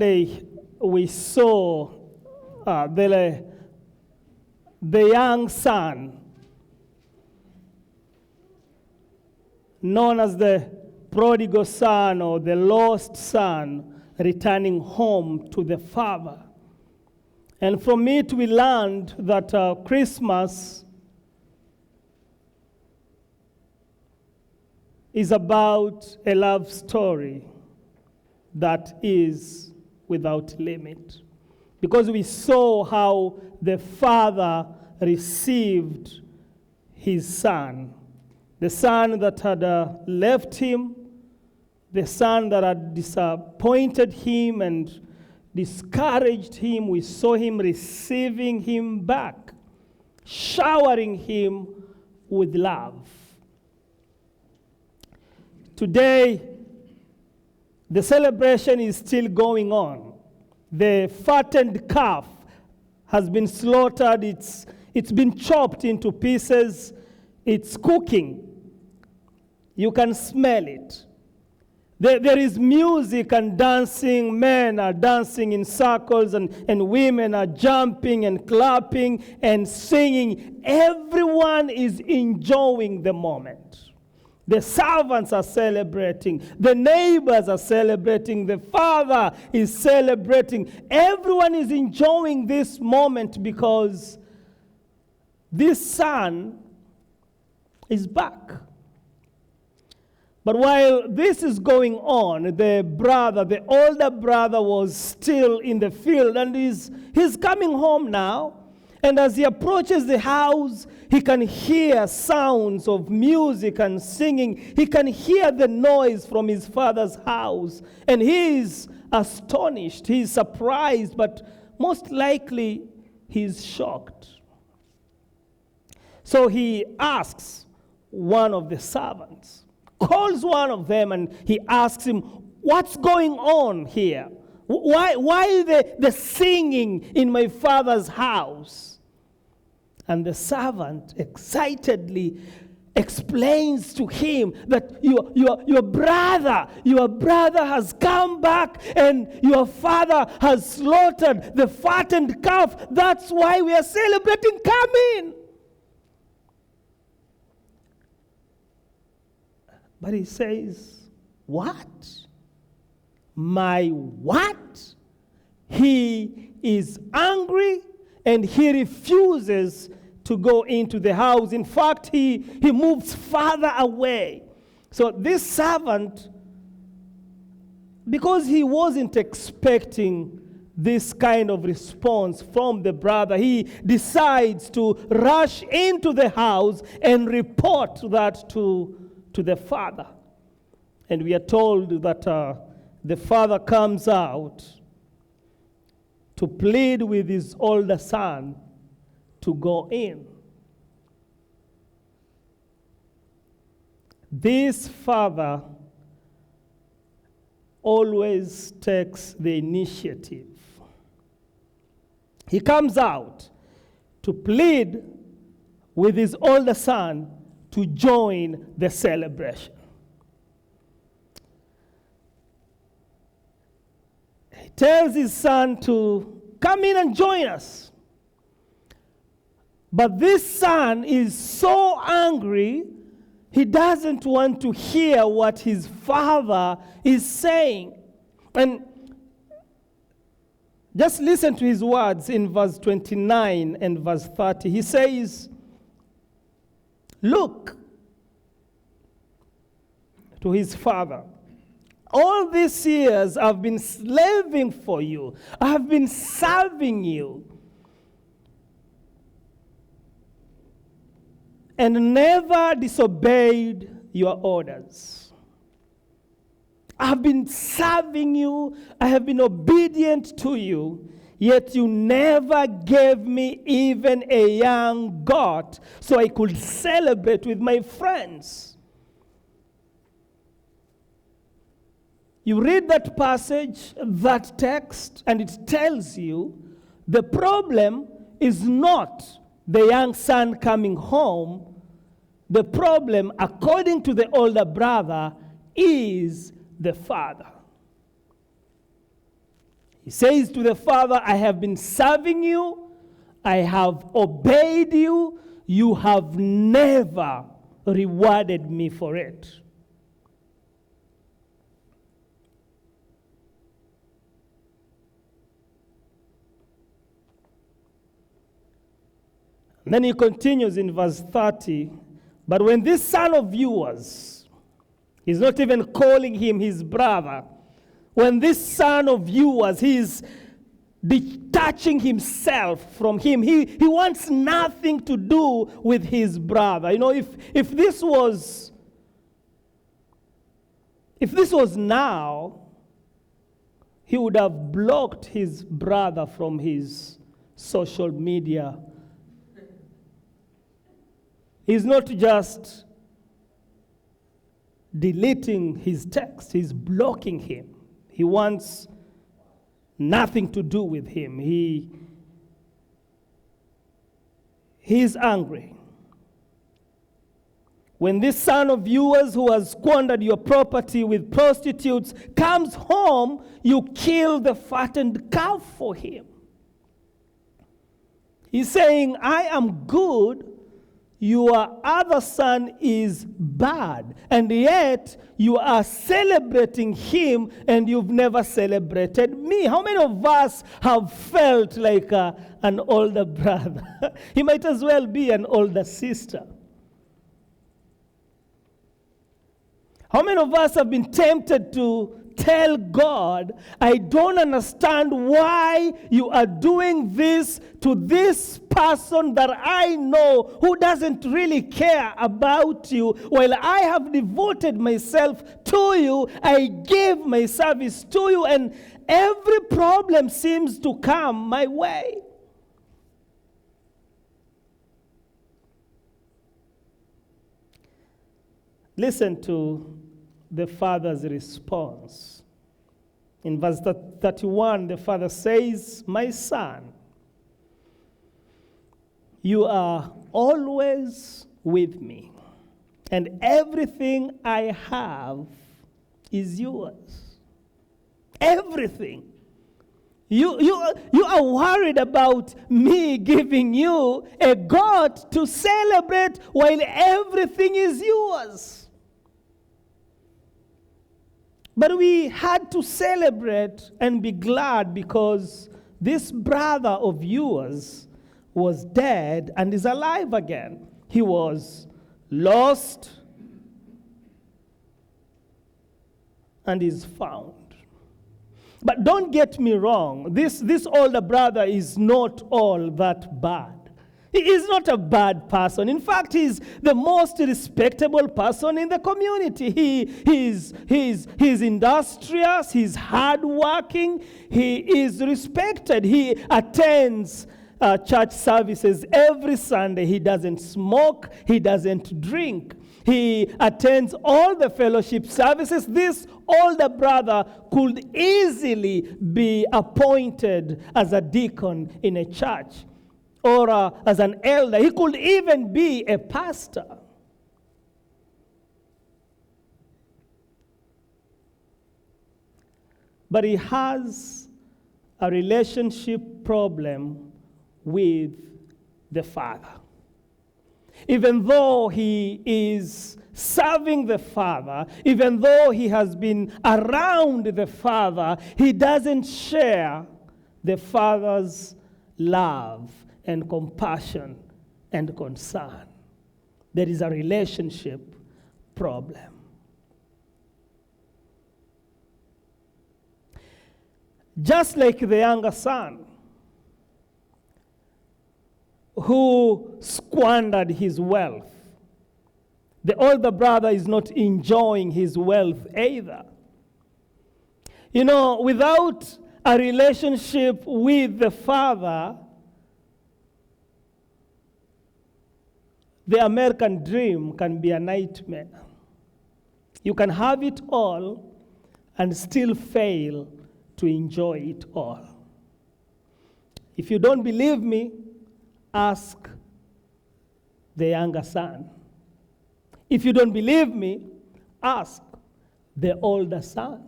We saw the young son, known as the prodigal son or the lost son, returning home to the father. And from it we learned that Christmas is about a love story that is without limit. Because we saw how the father received his son. The son that had left him, the son that had disappointed him and discouraged him. We saw him receiving him back, showering him with love. Today, the celebration is still going on. The fattened calf has been slaughtered. It's been chopped into pieces. It's cooking. You can smell it. There is music and dancing. Men are dancing in circles, and women are jumping and clapping and singing. Everyone is enjoying the moment. The servants are celebrating. The neighbors are celebrating. The father is celebrating. Everyone is enjoying this moment because this son is back. But while this is going on, the older brother was still in the field, and he's coming home now. And as he approaches the house, he can hear sounds of music and singing. He can hear the noise from his father's house. And he is astonished. He is surprised, but most likely he's shocked. So he asks one of the servants, calls one of them, and he asks him, "What's going on here? Why the singing in my father's house?" And the servant excitedly explains to him that your brother has come back, and your father has slaughtered the fattened calf. That's why we are celebrating. Come in. But he says, "What? My what?" He is angry, and he refuses to go into the house. In fact, he moves farther away. So this servant, because he wasn't expecting this kind of response from the brother, he decides to rush into the house and report that to the father. And we are told that the father comes out to plead with his older son to go in. This father always takes the initiative. He comes out to plead with his older son to join the celebration. He tells his son to come in and join us. But this son is so angry, he doesn't want to hear what his father is saying. And just listen to his words in verse 29 and verse 30. He says, "Look," to his father, "all these years I've been slaving for you. I have been serving you, and never disobeyed your orders. I have been serving you. I have been obedient to you. Yet you never gave me even a young goat so I could celebrate with my friends." You read that passage, that text, and it tells you the problem is not the young son coming home. The problem, according to the older brother, is the father. He says to the father, I have been serving you, I have obeyed you, you have never rewarded me for it. And then he continues in verse 30, but when this son of yours, he's not even calling him his brother, when this son of yours, he's detaching himself from him. He wants nothing to do with his brother. You know, if this was now, he would have blocked his brother from his social media. He's not just deleting his text, he's blocking him. He wants nothing to do with him. He's angry. When this son of yours who has squandered your property with prostitutes comes home, you kill the fattened calf for him. He's saying, I am good, your other son is bad, and yet you are celebrating him and you've never celebrated me. How many of us have felt like an older brother? He might as well be an older sister. How many of us have been tempted to tell God, I don't understand why you are doing this to this person that I know who doesn't really care about you. While I have devoted myself to you, I give my service to you, and every problem seems to come my way. Listen to the father's response. In verse 31, the father says, my son, you are always with me, and everything I have is yours. Everything. You are worried about me giving you a goat to celebrate while everything is yours. But we had to celebrate and be glad because this brother of yours was dead and is alive again. He was lost and is found. But don't get me wrong, this older brother is not all that bad. He is not a bad person. In fact, he's the most respectable person in the community. He's industrious, he's hardworking, he is respected. He attends church services every Sunday. He doesn't smoke, he doesn't drink. He attends all the fellowship services. This older brother could easily be appointed as a deacon in a church, or as an elder. He could even be a pastor. But he has a relationship problem with the father. Even though he is serving the father, even though he has been around the father, he doesn't share the father's love and compassion and concern. There is a relationship problem. Just like the younger son who squandered his wealth, the older brother is not enjoying his wealth either. You know, without a relationship with the father, the American dream can be a nightmare. You can have it all and still fail to enjoy it all. If you don't believe me, ask the younger son. If you don't believe me, ask the older son.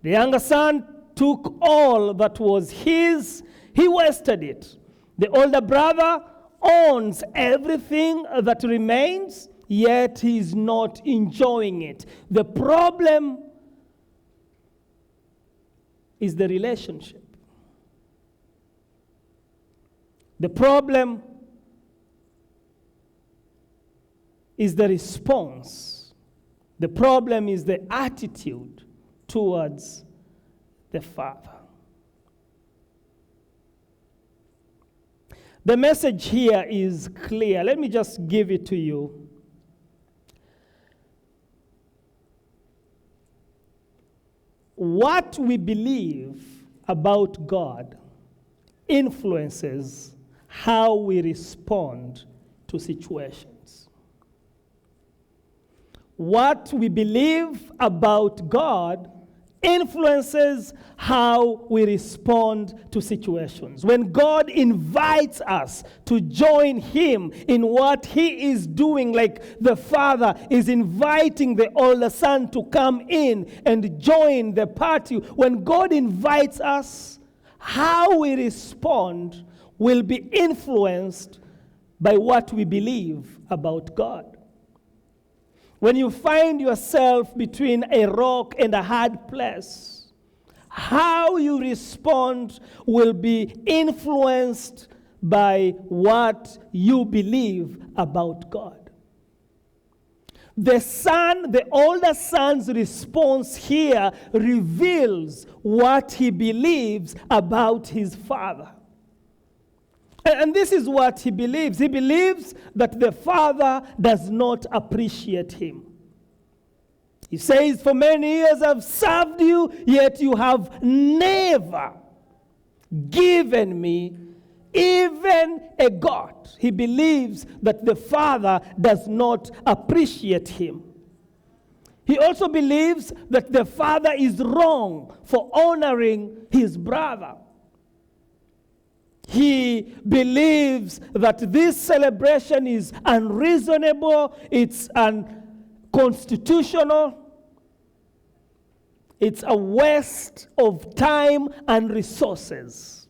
The younger son took all that was his, he wasted it. The older brother owns everything that remains, yet he is not enjoying it. The problem is the relationship. The problem is the response. The problem is the attitude towards the Father. The message here is clear. Let me just give it to you. What we believe about God influences how we respond to situations. What we believe about God influences how we respond to situations. When God invites us to join him in what he is doing, like the father is inviting the older son to come in and join the party, when God invites us, how we respond will be influenced by what we believe about God. When you find yourself between a rock and a hard place, how you respond will be influenced by what you believe about God. The older son's response here reveals what he believes about his father. And this is what he believes. He believes that the father does not appreciate him. He says, "For many years I've served you, yet you have never given me even a goat." He believes that the father does not appreciate him. He also believes that the father is wrong for honoring his brother. He believes that this celebration is unreasonable, it's unconstitutional, it's a waste of time and resources.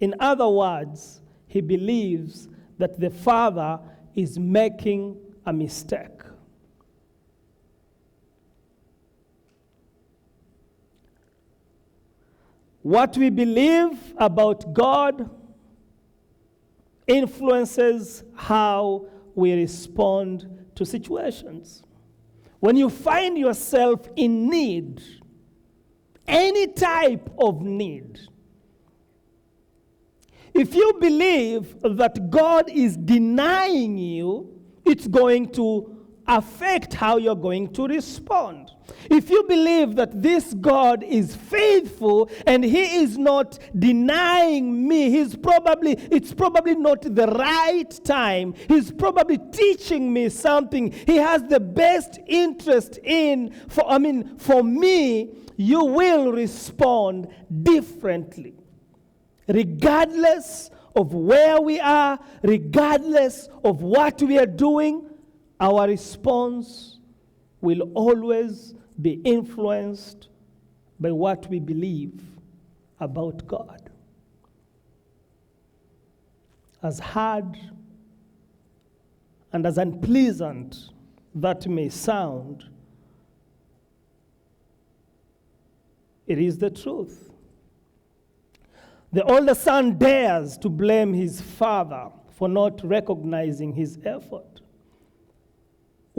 In other words, he believes that the father is making a mistake. What we believe about God influences how we respond to situations. When you find yourself in need, any type of need, if you believe that God is denying you, it's going to affect how you're going to respond. If you believe that this God is faithful and he is not denying me, it's probably not the right time. He's probably teaching me something. He has the best interest for me, you will respond differently. Regardless of where we are, regardless of what we are doing, our response will always be influenced by what we believe about God. As hard and as unpleasant that may sound, it is the truth. The older son dares to blame his father for not recognizing his effort.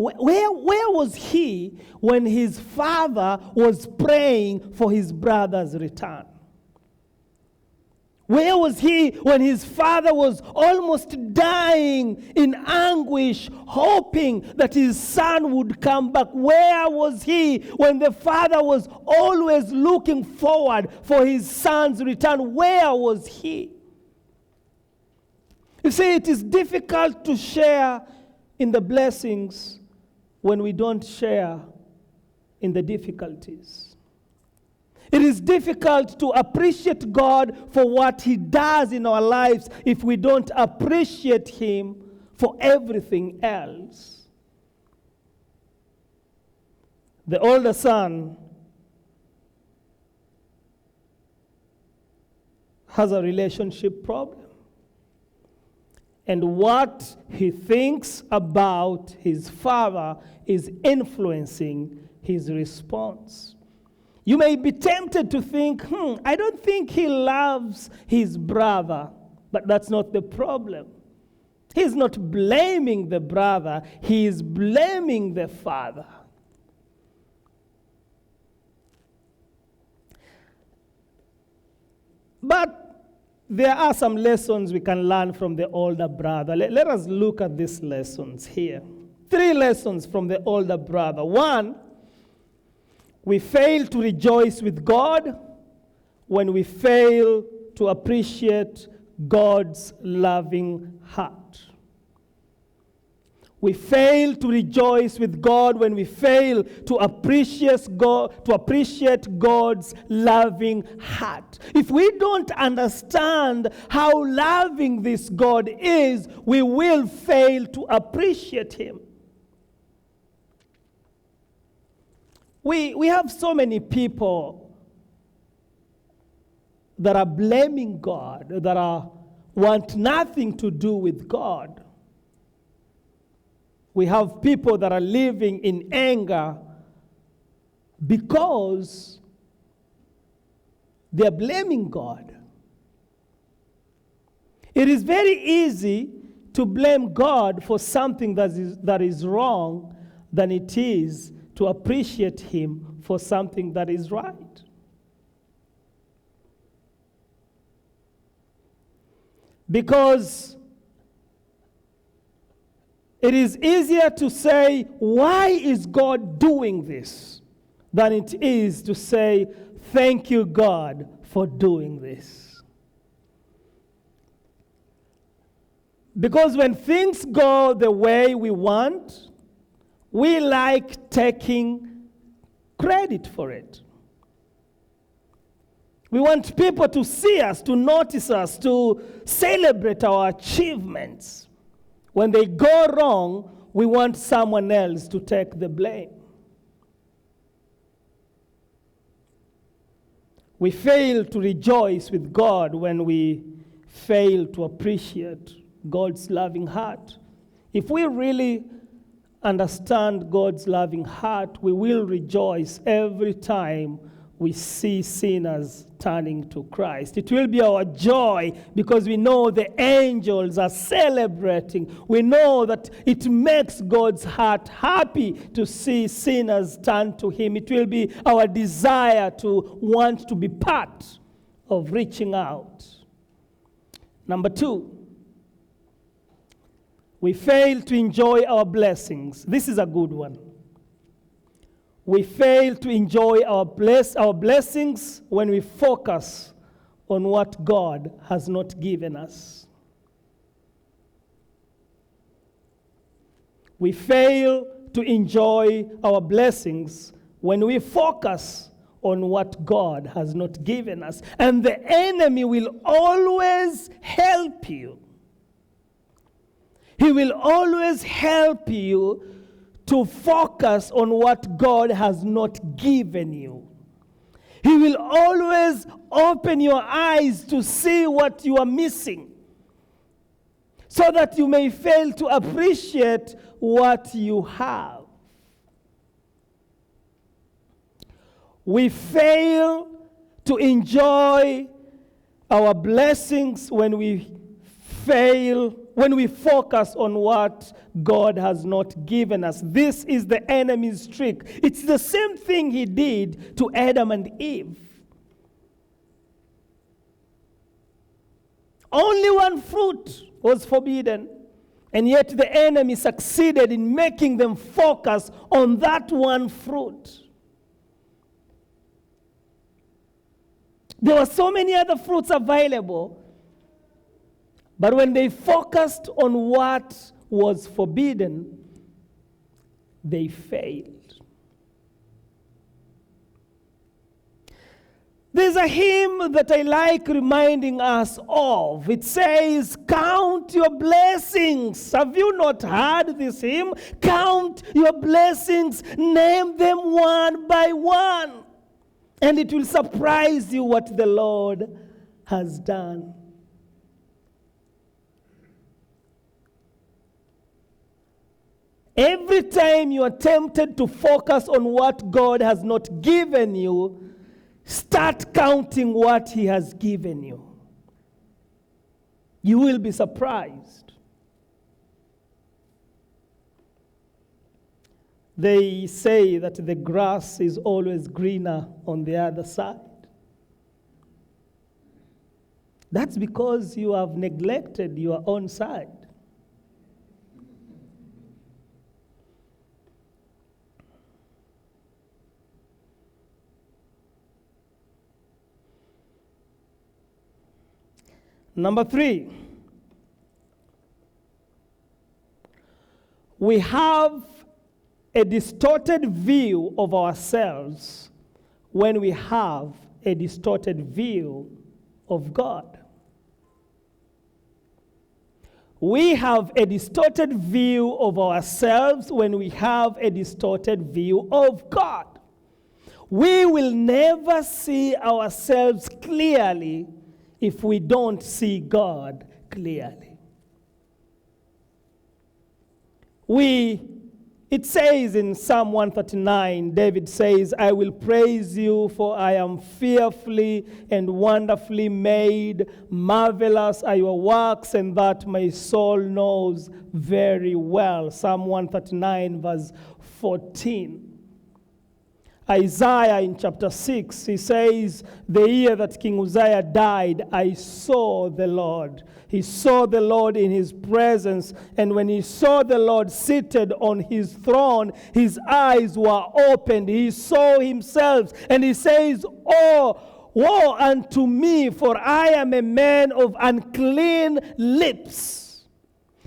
Where was he when his father was praying for his brother's return? Where was he when his father was almost dying in anguish, hoping that his son would come back? Where was he when the father was always looking forward for his son's return? Where was he? You see, it is difficult to share in the blessings when we don't share in the difficulties. It is difficult to appreciate God for what he does in our lives if we don't appreciate him for everything else. The older son has a relationship problem. And what he thinks about his father is influencing his response. You may be tempted to think, I don't think he loves his brother, but that's not the problem. He's not blaming the brother, he is blaming the father. But there are some lessons we can learn from the older brother. Let us look at these lessons here. 3 lessons from the older brother. 1, we fail to rejoice with God when we fail to appreciate God's loving heart. We fail to rejoice with God when we fail to appreciate God's loving heart. If we don't understand how loving this God is, we will fail to appreciate him. We have so many people that are blaming God, that want nothing to do with God. We have people that are living in anger because they're blaming God. It is very easy to blame God for something that is wrong than it is to appreciate him for something that is right. Because it is easier to say, why is God doing this? Than it is to say, thank you, God, for doing this. Because when things go the way we want, we like taking credit for it. We want people to see us, to notice us, to celebrate our achievements. When they go wrong, we want someone else to take the blame. We fail to rejoice with God when we fail to appreciate God's loving heart. If we really understand God's loving heart, we will rejoice every time we see sinners turning to Christ. It will be our joy because we know the angels are celebrating. We know that it makes God's heart happy to see sinners turn to him. It will be our desire to want to be part of reaching out. Number 2, we fail to enjoy our blessings. This is a good one. We fail to enjoy our blessings when we focus on what God has not given us. We fail to enjoy our blessings when we focus on what God has not given us. And the enemy will always help you. He will always help you to focus on what God has not given you. He will always open your eyes to see what you are missing, so that you may fail to appreciate what you have. We fail to enjoy our blessings when we focus on what God has not given us. This is the enemy's trick. It's the same thing he did to Adam and Eve. Only one fruit was forbidden, and yet the enemy succeeded in making them focus on that one fruit. There were so many other fruits available, but when they focused on what was forbidden, they failed. There's a hymn that I like reminding us of. It says, count your blessings. Have you not heard this hymn? Count your blessings, name them one by one, and it will surprise you what the Lord has done. Every time you are tempted to focus on what God has not given you, start counting what He has given you. You will be surprised. They say that the grass is always greener on the other side. That's because you have neglected your own side. Number 3, we have a distorted view of ourselves when we have a distorted view of God. We have a distorted view of ourselves when we have a distorted view of God. We will never see ourselves clearly if we don't see God clearly. It says in Psalm 139, David says, I will praise you, for I am fearfully and wonderfully made. Marvelous are your works, and that my soul knows very well. Psalm 139, verse 14. Isaiah in chapter 6, he says, the year that King Uzziah died, I saw the Lord. He saw the Lord in his presence, and when he saw the Lord seated on his throne, his eyes were opened. He saw himself, and he says, oh, woe unto me, for I am a man of unclean lips.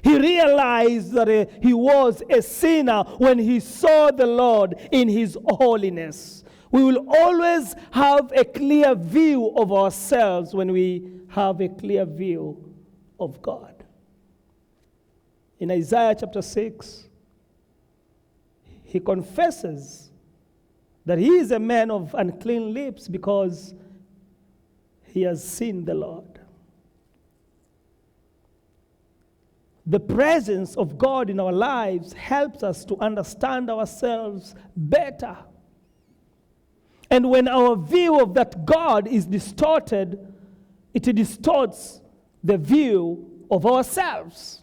He realized that he was a sinner when he saw the Lord in his holiness. We will always have a clear view of ourselves when we have a clear view of God. In Isaiah chapter 6, he confesses that he is a man of unclean lips because he has seen the Lord. The presence of God in our lives helps us to understand ourselves better. And when our view of that God is distorted, it distorts the view of ourselves.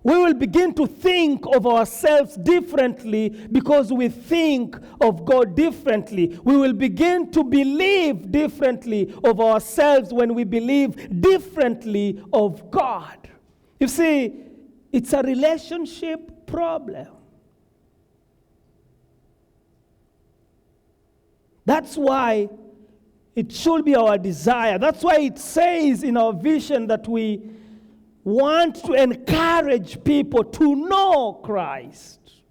We will begin to think of ourselves differently because we think of God differently. We will begin to believe differently of ourselves when we believe differently of God. You see, it's a relationship problem. That's why it should be our desire. That's why it says in our vision that we want to encourage people to know Christ.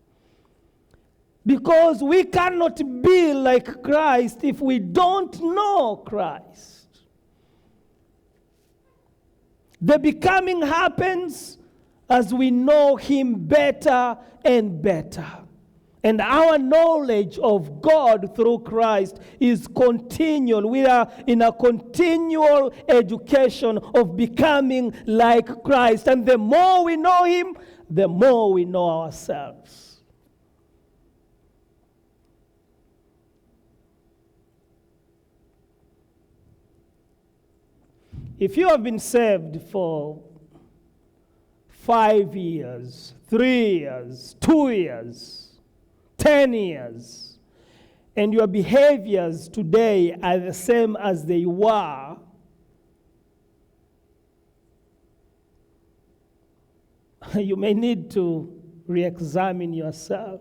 Because we cannot be like Christ if we don't know Christ. The becoming happens as we know Him better and better. And our knowledge of God through Christ is continual. We are in a continual education of becoming like Christ. And the more we know Him, the more we know ourselves. If you have been saved for 5 years, 3 years, 2 years, 10 years, and your behaviors today are the same as they were, you may need to re-examine yourself.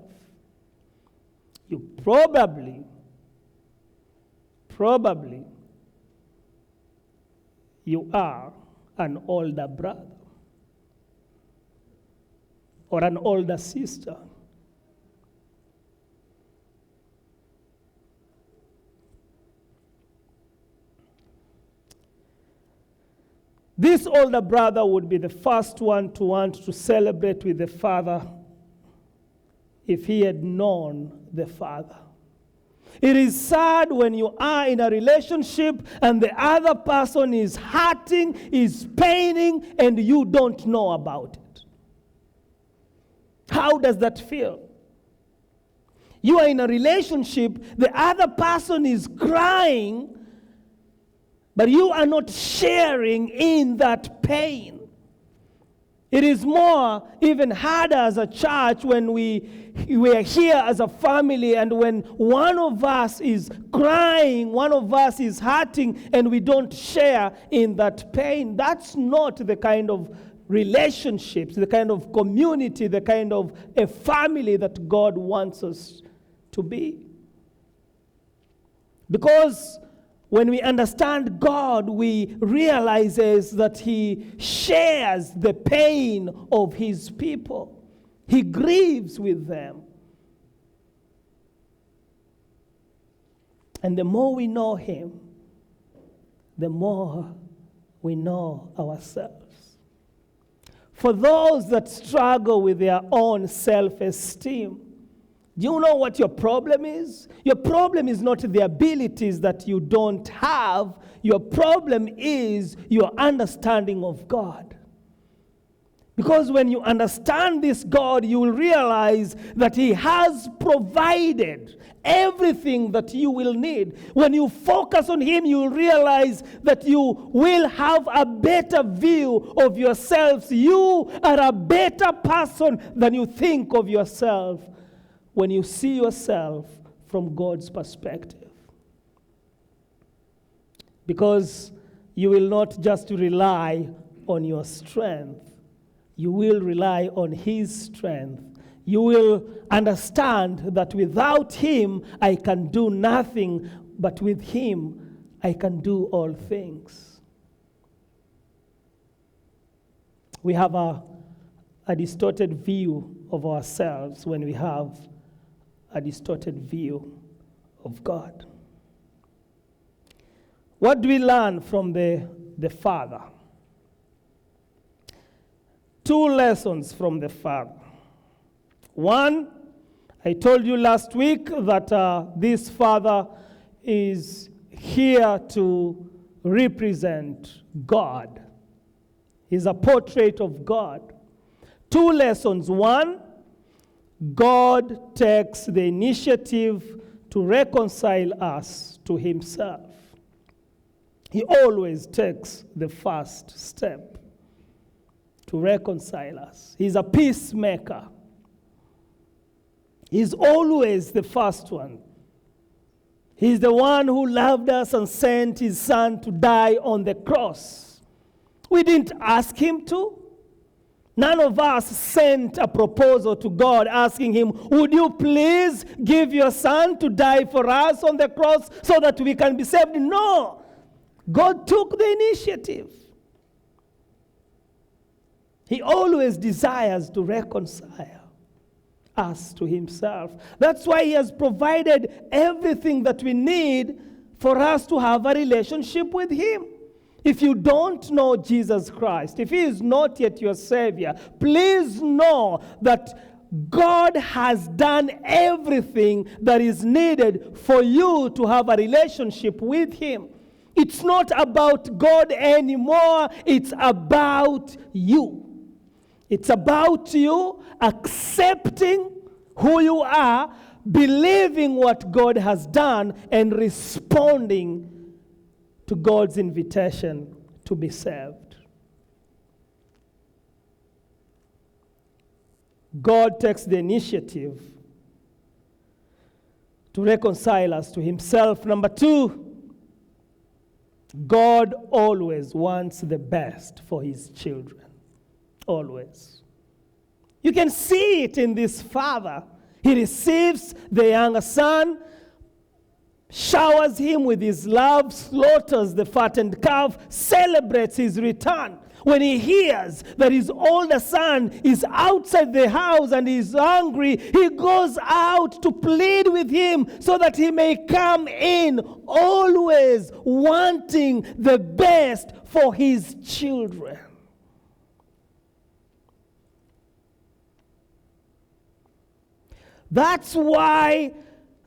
You probably, you are an older brother or an older sister. This older brother would be the first one to want to celebrate with the father if he had known the Father. It is sad when you are in a relationship and the other person is hurting, is paining, and you don't know about it. How does that feel? You are in a relationship, the other person is crying, but you are not sharing in that pain. It is more even harder as a church when we are here as a family, and when one of us is crying, one of us is hurting, and we don't share in that pain. That's not the kind of relationships, the kind of community, the kind of a family that God wants us to be. Because when we understand God, we realize that He shares the pain of His people. He grieves with them. And the more we know Him, the more we know ourselves. For those that struggle with their own self-esteem, do you know what your problem is? Your problem is not the abilities that you don't have. Your problem is your understanding of God. Because when you understand this God, you will realize that He has provided everything that you will need. When you focus on Him, you will realize that you will have a better view of yourselves. You are a better person than you think of yourself when you see yourself from God's perspective. Because you will not just rely on your strength. You will rely on His strength. You will understand that without Him, I can do nothing, but with Him, I can do all things. We have a distorted view of ourselves when we have a distorted view of God. What do we learn from the Father? 2 lessons from the Father. One, I told you last week that this Father is here to represent God. He's a portrait of God. 2 lessons. One, God takes the initiative to reconcile us to Himself. He always takes the first step to reconcile us. He's a peacemaker. He's always the first one. He's the one who loved us and sent His Son to die on the cross. We didn't ask Him to. None of us sent a proposal to God asking Him, would you please give your Son to die for us on the cross so that we can be saved? No. God took the initiative. He always desires to reconcile us to Himself. That's why He has provided everything that we need for us to have a relationship with Him. If you don't know Jesus Christ, if He is not yet your Savior, please know that God has done everything that is needed for you to have a relationship with Him. It's not about God anymore. It's about you. It's about you accepting who you are, believing what God has done, and responding to God's invitation to be saved. God takes the initiative to reconcile us to Himself. Number 2, God always wants the best for His children. Always. You can see it in this Father. He receives the younger son, showers him with His love, slaughters the fattened calf, celebrates his return. When he hears that his older son is outside the house and is hungry, he goes out to plead with him so that he may come in, always wanting the best for his children. That's why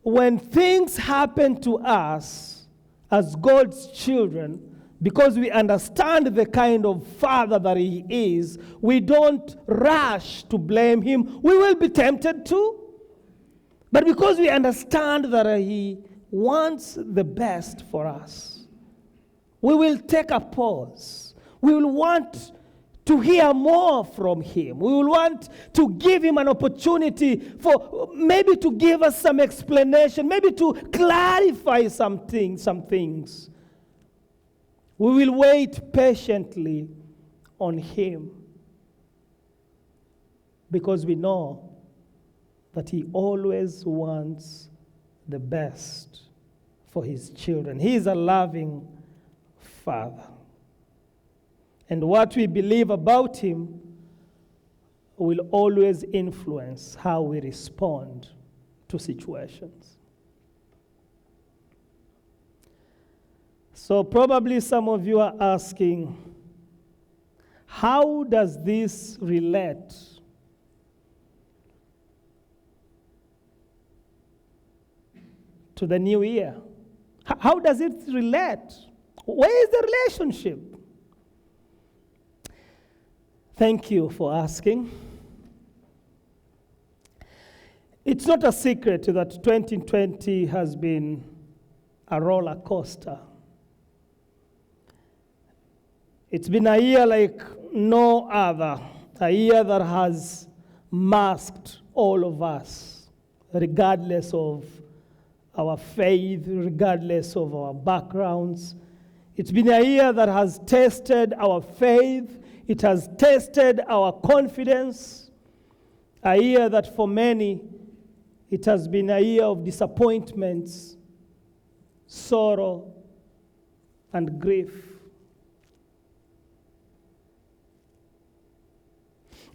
when things happen to us as God's children, because we understand the kind of father that he is, we don't rush to blame him. We will be tempted to. But because we understand that he wants the best for us, we will take a pause. We will want to hear more from him. We will want to give him an opportunity for maybe to give us some explanation, maybe to clarify some things. We will wait patiently on him because we know that he always wants the best for his children. He is a loving Father. And what we believe about him will always influence how we respond to situations. So probably some of you are asking, how does this relate to the new year? How does it relate? Where is the relationship? Thank you for asking. It's not a secret that 2020 has been a roller coaster. It's been a year like no other, a year that has masked all of us, regardless of our faith, regardless of our backgrounds. It's been a year that has tested our faith. It has tested our confidence. A year that for many, it has been a year of disappointments, sorrow, and grief.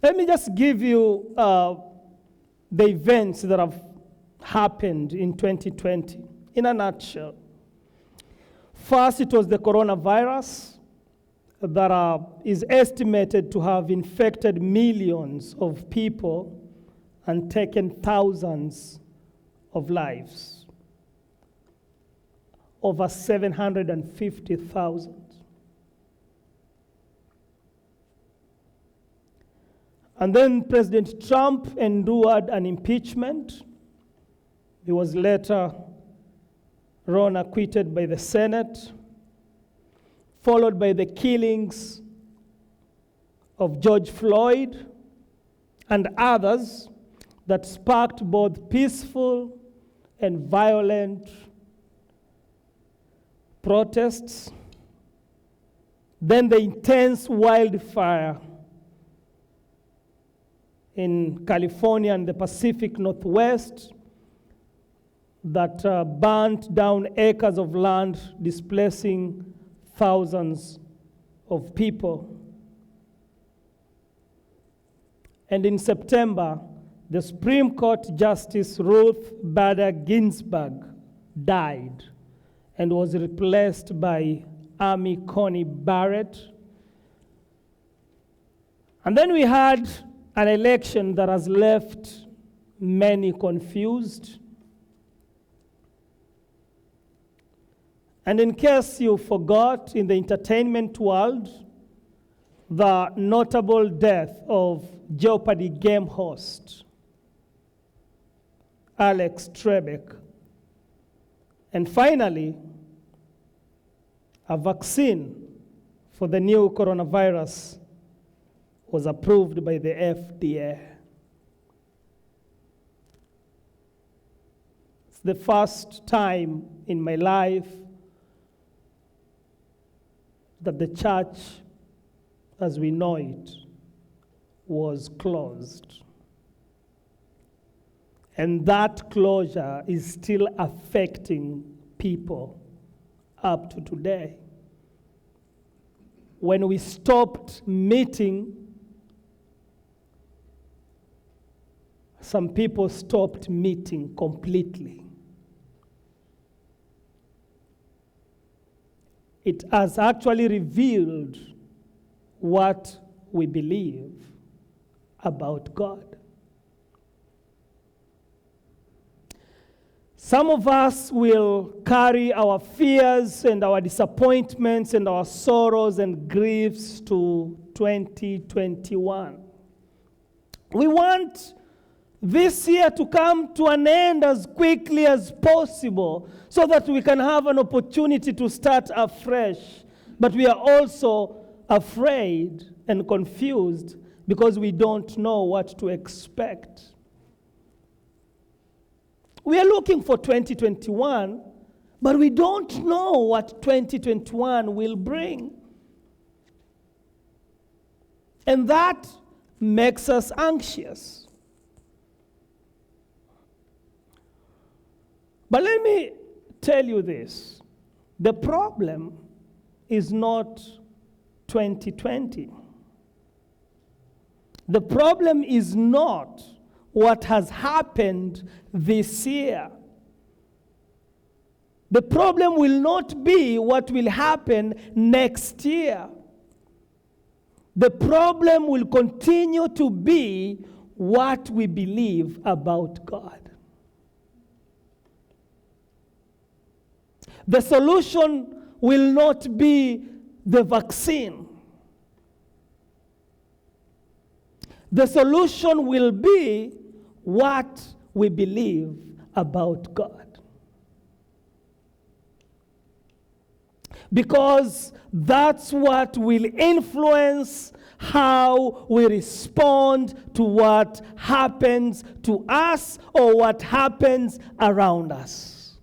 Let me just give you the events that have happened in 2020 in a nutshell. First, it was the coronavirus that is estimated to have infected millions of people and taken thousands of lives. Over 750,000. And then President Trump endured an impeachment. He was later acquitted by the Senate, followed by the killings of George Floyd and others that sparked both peaceful and violent protests. Then the intense wildfire in California and the Pacific Northwest that burnt down acres of land, displacing thousands of people. And in September, the Supreme Court Justice Ruth Bader Ginsburg died and was replaced by Amy Coney Barrett. And then we had an election that has left many confused. And in case you forgot, in the entertainment world, the notable death of Jeopardy game host Alex Trebek. And finally, a vaccine for the new coronavirus was approved by the FDA. It's the first time in my life that the church, as we know it, was closed. And that closure is still affecting people up to today. When we stopped meeting, some people stopped meeting completely. It has actually revealed what we believe about God. Some of us will carry our fears and our disappointments and our sorrows and griefs to 2021. We want this year to come to an end as quickly as possible so that we can have an opportunity to start afresh. But we are also afraid and confused because we don't know what to expect. We are looking for 2021, but we don't know what 2021 will bring. And that makes us anxious. But let me tell you this. The problem is not 2020. The problem is not what has happened this year. The problem will not be what will happen next year. The problem will continue to be what we believe about God. The solution will not be the vaccine. The solution will be what we believe about God. Because that's what will influence how we respond to what happens to us or what happens around us.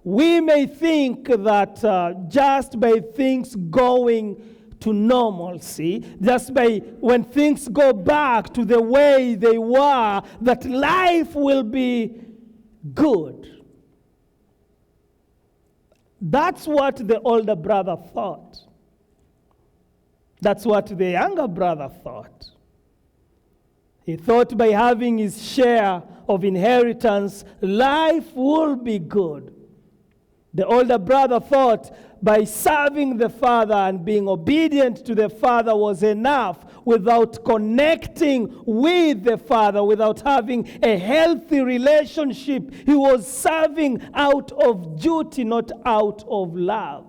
We may think that just by things going to normalcy, just by when things go back to the way they were, that life will be good. That's what the older brother thought. That's what the younger brother thought. He thought by having his share of inheritance, life will be good. The older brother thought by serving the father and being obedient to the father was enough without connecting with the father, without having a healthy relationship. He was serving out of duty, not out of love.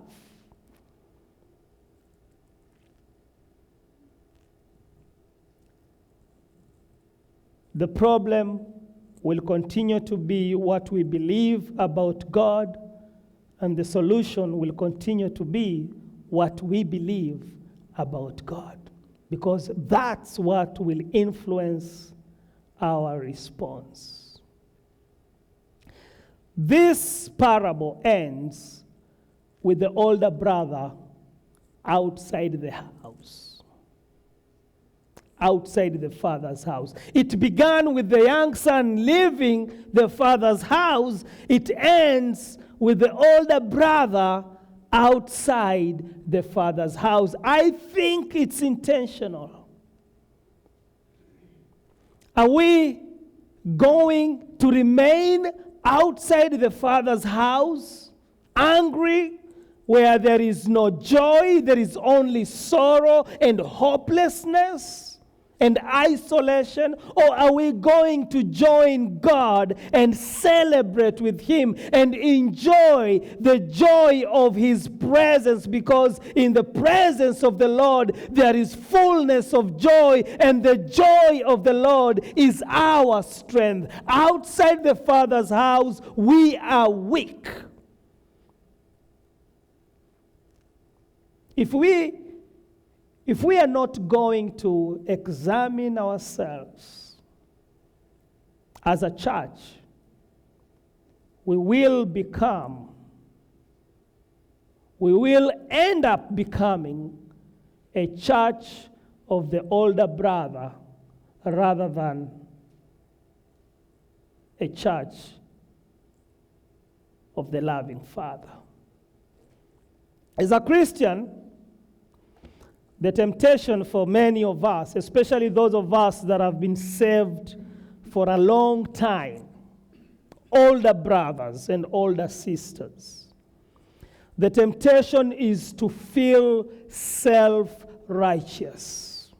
The problem will continue to be what we believe about God, and the solution will continue to be what we believe about God, because that's what will influence our response. This parable ends with the older brother outside the house, outside the father's house. It began with the young son leaving the father's house. It ends with the older brother outside the father's house. I think it's intentional. Are we going to remain outside the father's house, angry, where there is no joy, there is only sorrow and hopelessness and isolation? Or are we going to join God and celebrate with Him and enjoy the joy of His presence? Because in the presence of the Lord there is fullness of joy, and the joy of the Lord is our strength. Outside the Father's house, we are weak. If we are not going to examine ourselves as a church, we will end up becoming a church of the older brother rather than a church of the loving Father. As a Christian, the temptation for many of us, especially those of us that have been saved for a long time, older brothers and older sisters, the temptation is to feel self-righteous.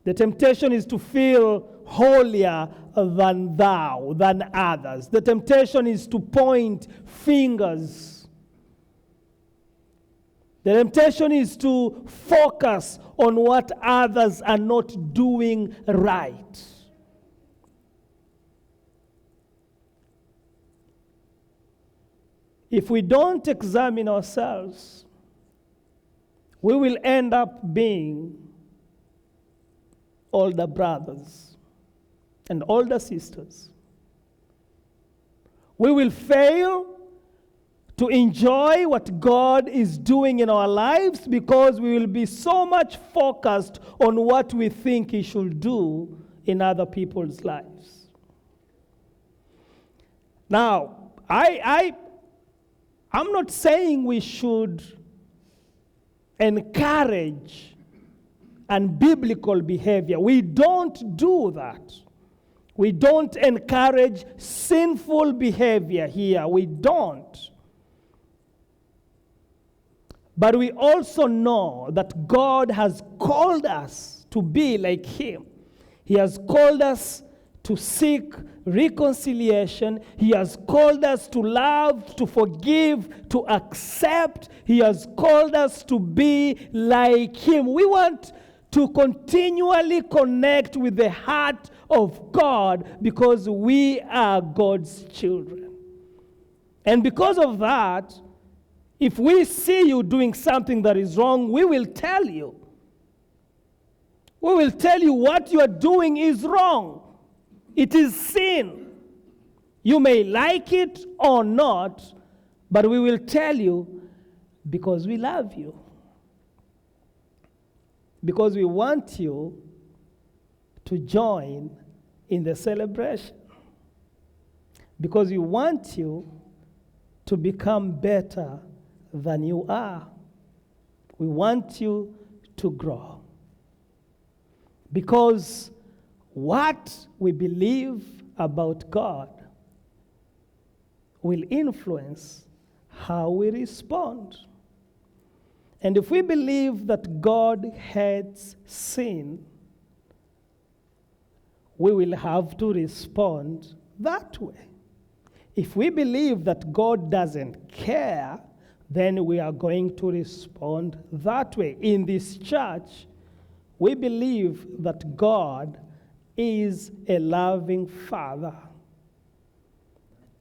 The temptation is to feel holier than thou, than others. The temptation is to point fingers. The temptation is to focus on what others are not doing right. If we don't examine ourselves, we will end up being older brothers and older sisters. We will fail to enjoy what God is doing in our lives because we will be so much focused on what we think He should do in other people's lives. Now, I'm not saying we should encourage unbiblical behavior. We don't do that. We don't encourage sinful behavior here. We don't. But we also know that God has called us to be like Him. He has called us to seek reconciliation. He has called us to love, to forgive, to accept. He has called us to be like Him. We want to continually connect with the heart of God because we are God's children. And because of that, if we see you doing something that is wrong, we will tell you. We will tell you what you are doing is wrong. It is sin. You may like it or not, but we will tell you because we love you. Because we want you to join in the celebration. Because we want you to become better than you are. We want you to grow. Because what we believe about God will influence how we respond. And if we believe that God hates sin, we will have to respond that way. If we believe that God doesn't care, then we are going to respond that way. In this church, we believe that God is a loving Father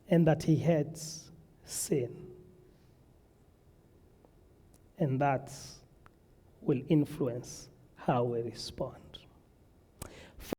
and that He hates sin. And that will influence how we respond.